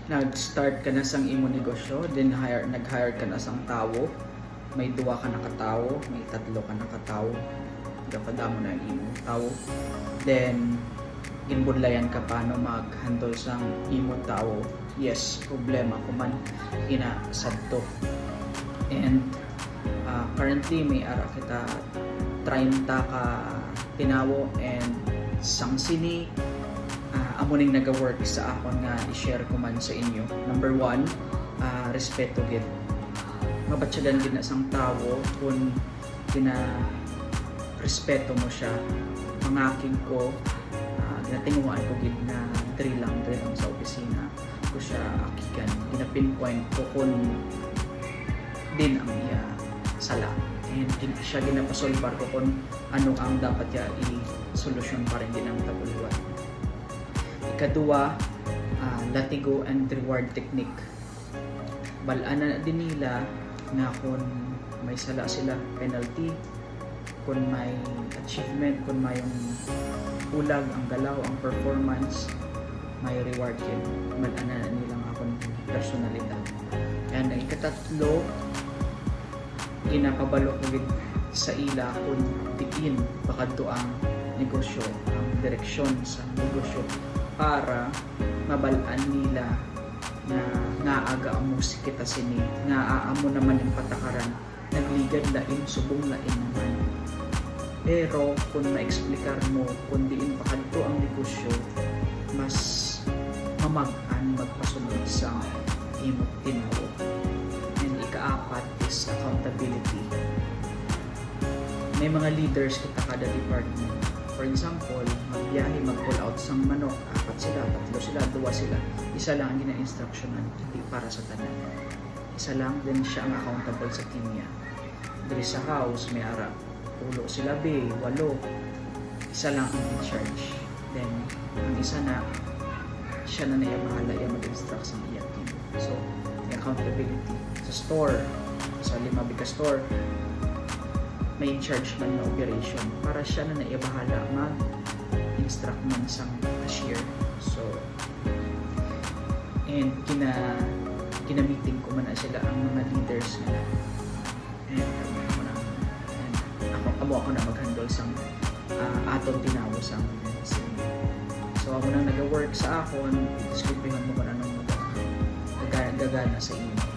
nag-start ka na sang imo negosyo, then nag-hire ka na sang tawo, may duwa ka na katawo, may tatlo ka na katawo, gapadamo na ang imo tawo, then ginbudlayan ka paano mag-handle sang imo tawo. Yes, problema ko man ina sadto. And currently may ara kita 30 ka tinawo, and sang sini amo ning naga-work sa akon nga i-share ko man sa inyo. Number 1, respeto gid. Mabatyagan gid na sang tawo kung respeto mo siya. Mangaking ko, ginatinguan ko gid na diri lang sa opisina ko siya akikan. Gina-pinpoint ko kung din ang iya sala. And siya ginapasolbar ko kung ano ang dapat ya i-solusyon pa rin din ang tabuluan. Ikaduwa, latigo and reward technique. Balaan na din nila nga kung may sala sila, penalty, kung may achievement, kung may ulag, ang galaw, ang performance, may reward yun. Balaan na nila nga kung personalidad. And ang ikatatlo, ginakabalo ko sa ila kung diin bakadto ang negosyo, ang direksyon sa negosyo, para mabalaan nila na naaga mo si kita sini, naaamo naman yung patakaran, nagligad lain, subong lain naman. Pero kung ma-explicar mo kung diin pakadto ang negosyo, mas mamag-an magpasunod sa imong tinawo. And ika-apat is accountability. May mga leaders kita kada department. For example, magbiyahe, mag-pull out sang manok, 4 sila, 3 sila, 2 sila. Isa lang ang gina-instructionan, hindi para sa tanan. Isa lang, then siya ang accountable sa team niya. Diri sa house, may ara, 10 sila, 8. Isa lang ang in charge. Then, ang isa na, siya na naya bahala, yung mag-instruct sa iya team. So, accountability. Sa store, sa Limabika store, may in charge man na operation para siya na naibahala mag-instruct man sang cashier. So, and kina-meeting ko man na sila ang mga leaders nila. And ako na mag-handle sang atong tinawo sang sila. So, ako nang nag-work sa akon, diskumpingan mo kung anong gagana sa inyo.